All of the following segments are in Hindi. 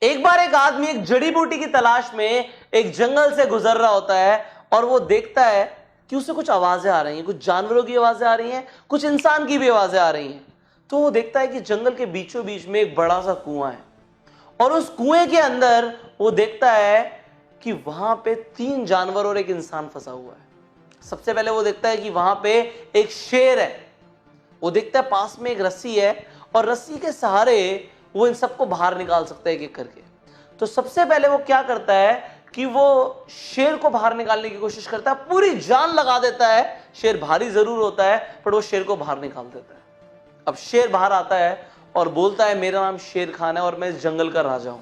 एक बार एक आदमी एक जड़ी बूटी की तलाश में एक जंगल से गुजर रहा होता है और वो देखता है कि उसे कुछ आवाजें आ रही हैं, कुछ जानवरों की आवाजें आ रही हैं, कुछ इंसान की भी आवाजें आ रही हैं। तो वो देखता है कि जंगल के बीचों बीच में एक बड़ा सा कुआं है और उस कुएं के अंदर वो देखता है कि वहां पे 3 जानवर और एक इंसान फंसा हुआ है। सबसे पहले वो देखता है कि वहां पे एक शेर है। वो देखता है पास में एक रस्सी है और रस्सी के सहारे वो इन सबको बाहर निकाल सकता है एक एक करके। तो सबसे पहले वो क्या करता है कि वो शेर को बाहर निकालने की कोशिश करता है, पूरी जान लगा देता है। शेर भारी जरूर होता है पर वो शेर को बाहर निकाल देता है। अब शेर बाहर आता है और बोलता है, मेरा नाम शेर खान है और मैं इस जंगल का राजा हूं।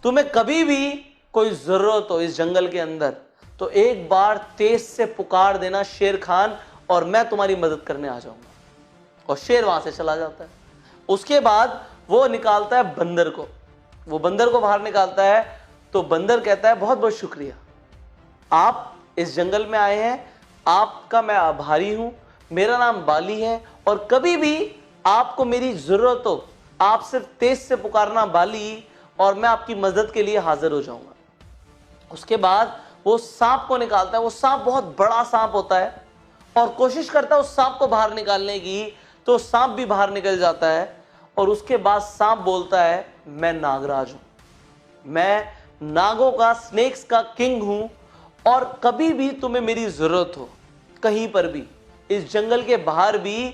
तुम्हें कभी भी कोई जरूरत हो इस जंगल के अंदर तो एक बार तेज से पुकार देना शेर खान, और मैं तुम्हारी मदद करने आ जाऊंगा। और शेर वहां से चला जाता है। उसके बाद वो निकालता है बंदर को। वो बंदर को बाहर निकालता है तो बंदर कहता है, बहुत बहुत शुक्रिया, आप इस जंगल में आए हैं, आपका मैं आभारी हूं। मेरा नाम बाली है और कभी भी आपको मेरी जरूरत हो आप सिर्फ तेज से पुकारना बाली, और मैं आपकी मदद के लिए हाजिर हो जाऊंगा। उसके बाद वो सांप को निकालता है। वो सांप बहुत बड़ा सांप होता है और कोशिश करता है उस सांप को बाहर निकालने की, तो सांप भी बाहर निकल जाता है। और उसके बाद सांप बोलता है, मैं नागराज हूं, मैं नागों का, स्नेक्स का किंग हूं, और कभी भी तुम्हें मेरी जरूरत हो कहीं पर भी, इस जंगल के बाहर भी,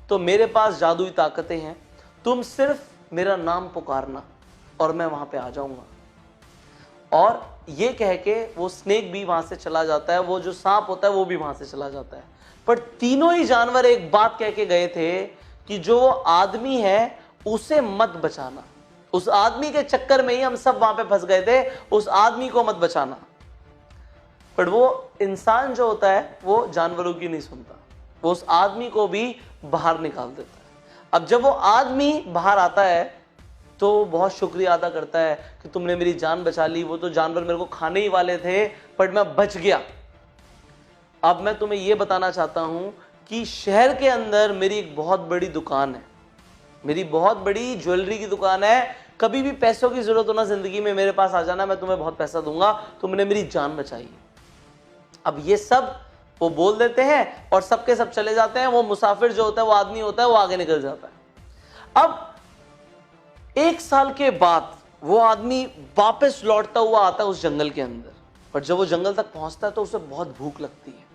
तो मेरे पास जादुई ताकतें हैं। तुम सिर्फ मेरा नाम पुकारना और मैं वहां पे आ जाऊंगा। और ये कह के वो स्नेक भी वहां से चला जाता है, वो जो सांप होता है वो भी वहां से चला जाता है। पर तीनों ही जानवर एक बात कह के गए थे कि जो आदमी है उसे मत बचाना। उस आदमी के चक्कर में ही हम सब वहां पे फंस गए थे, उस आदमी को मत बचाना। पर वो इंसान जो होता है वो जानवरों की नहीं सुनता, वो उस आदमी को भी बाहर निकाल देता है। अब जब वो आदमी बाहर आता है तो बहुत शुक्रिया अदा करता है कि तुमने मेरी जान बचा ली, वो तो जानवर मेरे को खाने ही वाले थे पर मैं बच गया। अब मैं तुम्हें यह बताना चाहता हूं कि शहर के अंदर मेरी एक बहुत बड़ी दुकान है, मेरी बहुत बड़ी ज्वेलरी की दुकान है। कभी भी पैसों की जरूरत हो ना जिंदगी में, मेरे पास आ जाना, मैं तुम्हें बहुत पैसा दूंगा, तुमने मेरी जान बचाई। अब ये सब वो बोल देते हैं और सबके सब चले जाते हैं। वो मुसाफिर जो होता है, वो आदमी होता है, वो आगे निकल जाता है। अब 1 साल के बाद वो आदमी वापस लौटता हुआ आता है उस जंगल के अंदर। पर जब वो जंगल तक पहुंचता है तो उसे बहुत भूख लगती है।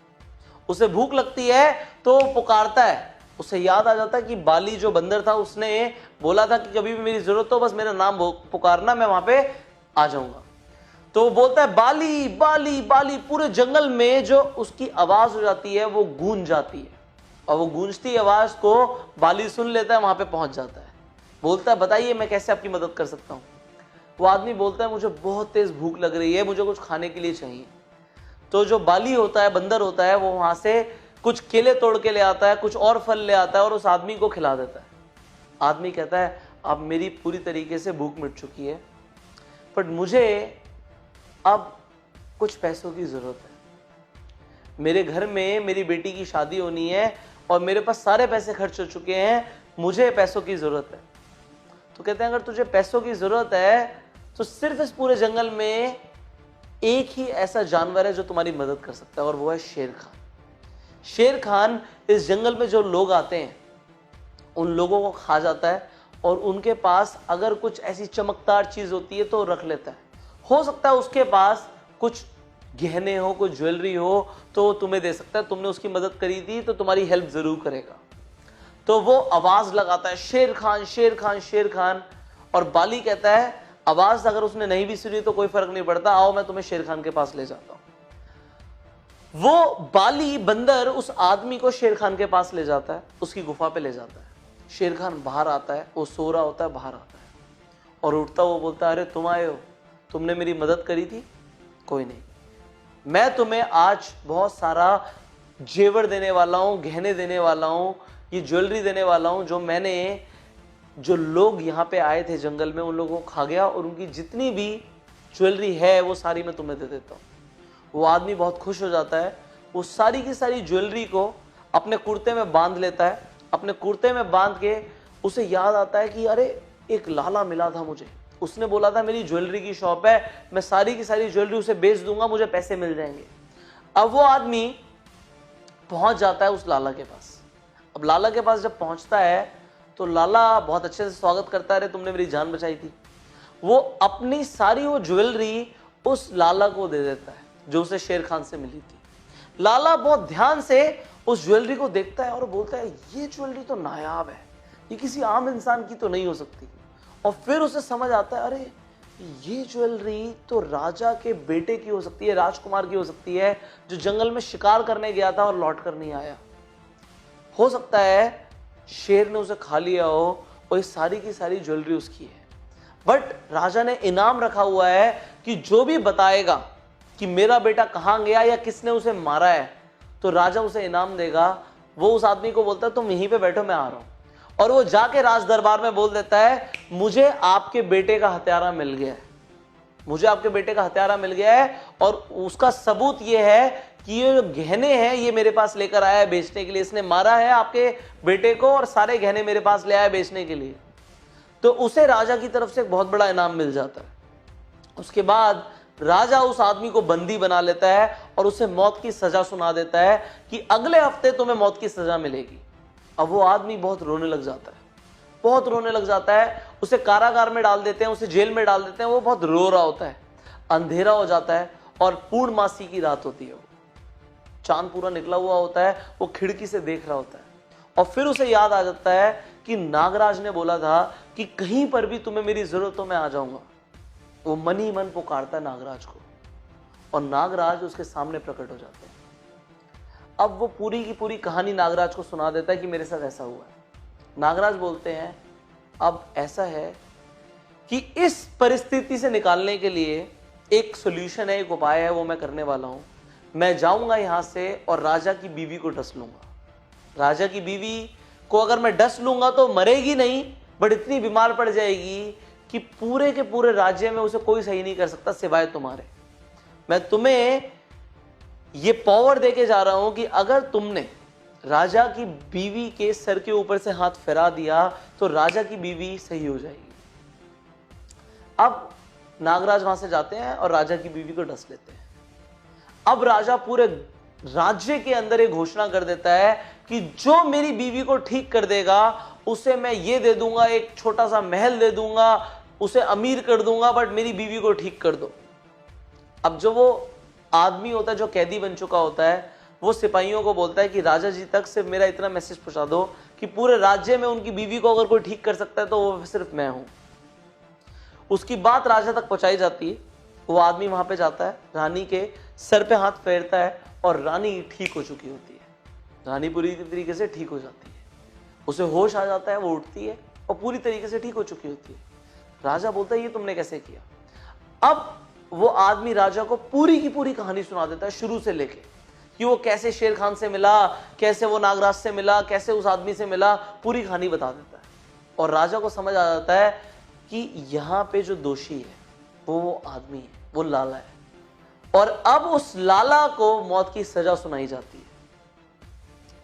उसे भूख लगती है तो वो पुकारता है। उसे याद आ जाता है कि बाली जो बंदर था उसने बोला था कि कभी भी मेरी जरूरत हो बस मेरा नाम पुकारना, मैं वहां पे आ जाऊंगा। तो वो बोलता है, बाली बाली बाली। पूरे जंगल में जो उसकी आवाज हो जाती है वो गूंज जाती है, और वो गूंजती आवाज को बाली सुन लेता है, वहां पे पहुंच जाता है। बोलता है, बताइए मैं कैसे आपकी मदद कर सकता हूं। वो आदमी बोलता है, मुझे बहुत तेज भूख लग रही है, मुझे कुछ खाने के लिए चाहिए। तो जो बाली होता है, बंदर होता है, वो वहां से कुछ केले तोड़ के ले आता है, कुछ और फल ले आता है और उस आदमी को खिला देता है। आदमी कहता है, अब मेरी पूरी तरीके से भूख मिट चुकी है, पर मुझे अब कुछ पैसों की जरूरत है। मेरे घर में मेरी बेटी की शादी होनी है और मेरे पास सारे पैसे खर्च हो चुके हैं, मुझे पैसों की जरूरत है। तो कहते हैं, अगर तुझे पैसों की जरूरत है तो सिर्फ इस पूरे जंगल में एक ही ऐसा जानवर है जो तुम्हारी मदद कर सकता है, और वो है शेर खान। शेर खान इस जंगल में जो लोग आते हैं उन लोगों को खा जाता है, और उनके पास अगर कुछ ऐसी चमकदार चीज होती है तो रख लेता है। हो सकता है उसके पास कुछ गहने हो, कुछ ज्वेलरी हो, तो तुम्हें दे सकता है। तुमने उसकी मदद करी थी तो तुम्हारी हेल्प जरूर करेगा। तो वो आवाज लगाता है, शेर खान शेर खान शेर खान। और बाली कहता है, आवाज अगर उसने नहीं भी सुनी तो कोई फर्क नहीं पड़ता, आओ मैं तुम्हें शेर खान के पास ले जाता हूं। वो बाली बंदर उस आदमी को शेर खान के पास ले जाता है, उसकी गुफा पे ले जाता है। शेर खान बाहर आता है, वो सो रहा होता है, बाहर आता है और उठता वो बोलता है, अरे तुम आए हो, तुमने मेरी मदद करी थी, कोई नहीं, मैं तुम्हें आज बहुत सारा जेवर देने वाला हूं, गहने देने वाला हूं, ये ज्वेलरी देने वाला हूं, जो मैंने जो लोग यहाँ पे आए थे जंगल में उन लोगों को खा गया, और उनकी जितनी भी ज्वेलरी है वो सारी मैं तुम्हें दे देता हूँ। वो आदमी बहुत खुश हो जाता है, वो सारी की सारी ज्वेलरी को अपने कुर्ते में बांध लेता है। अपने कुर्ते में बांध के उसे याद आता है कि अरे एक लाला मिला था मुझे, उसने बोला था मेरी ज्वेलरी की शॉप है, मैं सारी की सारी ज्वेलरी उसे बेच दूंगा, मुझे पैसे मिल जाएंगे। अब वो आदमी पहुंच जाता है उस लाला के पास। अब लाला के पास जब पहुंचता है तो लाला बहुत अच्छे से स्वागत करता है, अरे तुमने मेरी जान बचाई थी। वो अपनी सारी वो ज्वेलरी उस लाला को दे देता है जो उसे शेर खान से मिली थी। लाला बहुत ध्यान से उस ज्वेलरी को देखता है और बोलता है ये ज्वेलरी तो नायाब है, ये किसी आम इंसान की तो नहीं हो सकती। और फिर उसे समझ आता है अरे ये ज्वेलरी तो राजा के बेटे की हो सकती है, राजकुमार की हो सकती है, जो जंगल में शिकार करने गया था और लौट कर नहीं आया। हो सकता है शेर ने उसे खा लिया हो और ये सारी की सारी ज्वेलरी उसकी है। बट राजा ने इनाम रखा हुआ है कि जो भी बताएगा कि मेरा बेटा कहां गया या किसने उसे मारा है, तो राजा उसे इनाम देगा। वो उस आदमी को बोलता है तुम यहीं पे बैठो, मैं आ रहा हूं। और वो जाके राज दरबार में बोल देता है मुझे आपके बेटे का हत्यारा मिल गया है, मुझे आपके बेटे का हत्यारा मिल गया है, और उसका सबूत ये है कि ये जो गहने हैं ये मेरे पास लेकर आया है बेचने के लिए, इसने मारा है आपके बेटे को और सारे गहने मेरे पास ले आया बेचने के लिए। तो उसे राजा की तरफ से एक बहुत बड़ा इनाम मिल जाता है। उसके बाद राजा उस आदमी को बंदी बना लेता है और उसे मौत की सजा सुना देता है कि अगले हफ्ते तुम्हें मौत की सजा मिलेगी। अब वो आदमी बहुत रोने लग जाता है, बहुत रोने लग जाता है। उसे कारागार में डाल देते हैं, उसे जेल में डाल देते हैं। वो बहुत रो रहा होता है, अंधेरा हो जाता है और पूर्णमासी की रात होती है। वो चांद पूरा निकला हुआ होता है, वो खिड़की से देख रहा होता है और फिर उसे याद आ जाता है कि नागराज ने बोला था कि कहीं पर भी तुम्हें मेरी जरूरत हो मैं आ जाऊंगा। वो मन ही मन पुकारता है नागराज को और नागराज उसके सामने प्रकट हो जाते हैं। अब वो पूरी की पूरी कहानी नागराज को सुना देता है कि मेरे साथ ऐसा हुआ है। नागराज बोलते हैं अब ऐसा है कि इस परिस्थिति से निकालने के लिए एक सॉल्यूशन है, एक उपाय है, वो मैं करने वाला हूं। मैं जाऊंगा यहां से और राजा की बीवी को डस लूंगा। राजा की बीवी को अगर मैं डस लूंगा तो मरेगी नहीं, बट इतनी बीमार पड़ जाएगी कि पूरे के पूरे राज्य में उसे कोई सही नहीं कर सकता सिवाय तुम्हारे। मैं तुम्हें ये पावर देके जा रहा हूं कि अगर तुमने राजा की बीवी के सर के ऊपर से हाथ फिरा दिया तो राजा की बीवी सही हो जाएगी। अब नागराज वहां से जाते हैं और राजा की बीवी को डस लेते हैं। अब राजा पूरे राज्य के अंदर एक घोषणा कर देता है कि जो मेरी बीवी को ठीक कर देगा उसे मैं ये दे दूंगा, एक छोटा सा महल दे दूंगा, उसे अमीर कर दूंगा, बट मेरी बीवी को ठीक कर दो। अब जो वो आदमी होता है जो कैदी बन चुका होता है, वो सिपाहियों को बोलता है कि राजा जी तक सिर्फ मेरा इतना मैसेज पहुंचा दो कि पूरे राज्य में उनकी बीवी को अगर कोई ठीक कर सकता है तो वो सिर्फ मैं हूं। उसकी बात राजा तक पहुंचाई जाती है। वो आदमी वहां पे जाता है, रानी के सर पे हाथ फेरता है और रानी ठीक हो चुकी होती है। रानी पूरी तरीके से ठीक हो जाती है, उसे होश आ जाता है, वो उठती है और पूरी तरीके से ठीक हो चुकी होती है। राजा बोलता है ये तुमने कैसे किया। अब वो आदमी राजा को पूरी की पूरी कहानी सुना देता है शुरू से लेके कि वो कैसे शेर खान से मिला, कैसे वो नागराज से मिला, कैसे उस आदमी से मिला, पूरी कहानी बता देता है। और राजा को समझ आ जाता है कि यहां पे जो दोषी है वो आदमी है, वो लाला है। और अब उस लाला को मौत की सजा सुनाई जाती है।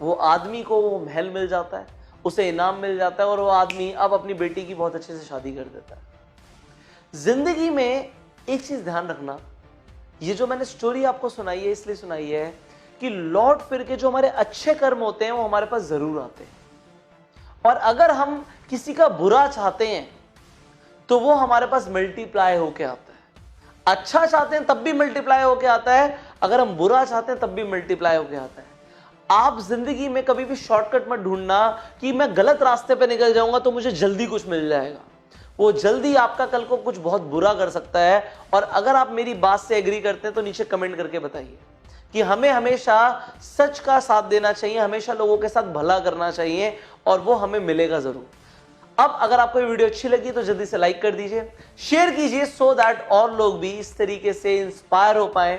वो आदमी को वो महल मिल जाता है, उसे इनाम मिल जाता है और वो आदमी अब अपनी बेटी की बहुत अच्छे से शादी कर देता है। जिंदगी में एक चीज ध्यान रखना, ये जो मैंने स्टोरी आपको सुनाई है इसलिए सुनाई है कि लौट फिर के जो हमारे अच्छे कर्म होते हैं वो हमारे पास जरूर आते हैं। और अगर हम किसी का बुरा चाहते हैं तो वो हमारे पास मल्टीप्लाई होके आता है। अच्छा चाहते हैं तब भी मल्टीप्लाई होके आता है, अगर हम बुरा चाहते हैं तब भी मल्टीप्लाई होके आता है। आप जिंदगी में कभी भी शॉर्टकट मत ढूंढना कि मैं गलत रास्ते पे निकल जाऊंगा तो मुझे जल्दी कुछ मिल जाएगा। वो जल्दी आपका कल को कुछ बहुत बुरा कर सकता है। और अगर आप मेरी बात से एग्री करते हैं तो नीचे कमेंट करके बताइए कि हमें हमेशा सच का साथ देना चाहिए, हमेशा लोगों के साथ भला करना चाहिए और वो हमें मिलेगा जरूर। अब अगर आपको ये वीडियो अच्छी लगी तो जल्दी से लाइक कर दीजिए, शेयर कीजिए सो दैट और लोग भी इस तरीके से इंस्पायर हो पाए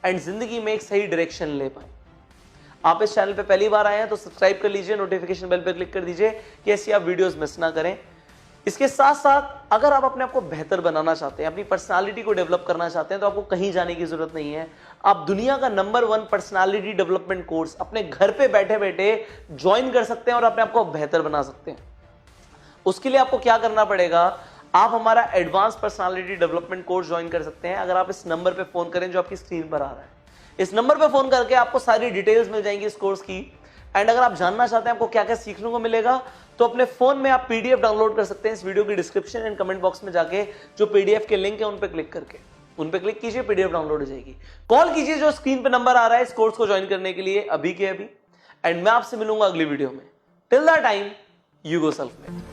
एंड जिंदगी में एक सही डायरेक्शन ले पाए। आप इस चैनल पे पहली बार आए हैं तो सब्सक्राइब कर लीजिए, नोटिफिकेशन बेल पे क्लिक कर दीजिए कि ऐसी आप वीडियोस मिस ना करें। इसके साथ साथ अगर आप अपने आप को बेहतर बनाना चाहते हैं, अपनी पर्सनालिटी को डेवलप करना चाहते हैं तो आपको कहीं जाने की जरूरत नहीं है। आप दुनिया का नंबर 1 पर्सनालिटी डेवलपमेंट कोर्स अपने घर पे बैठे बैठे ज्वाइन कर सकते हैं और अपने आप को बेहतर बना सकते हैं। उसके लिए आपको क्या करना पड़ेगा, आप हमारा advance personality development course join कर सकते हैं अगर आप इस नंबर पे फोन करें जो आपकी स्क्रीन पर आ रहा है। इस नंबर पे फोन करके आपको सारी डिटेल्स मिल जाएंगी इस कोर्स की। एंड अगर आप जानना चाहते हैं आपको क्या क्या सीखने को मिलेगा, तो अपने फोन में आप पीडीएफ डाउनलोड कर सकते हैं इस वीडियो की डिस्क्रिप्शन एंड कमेंट बॉक्स में जाके। जो पीडीएफ के लिंक है उन पे क्लिक करके उन पे क्लिक कीजिए, पीडीएफ डाउनलोड हो जाएगी। कॉल कीजिए जो स्क्रीन पे नंबर आ रहा है इस कोर्स को ज्वाइन करने के लिए अभी के अभी। एंड मैं आपसे मिलूंगा अगली वीडियो में। Till that time, you go self made.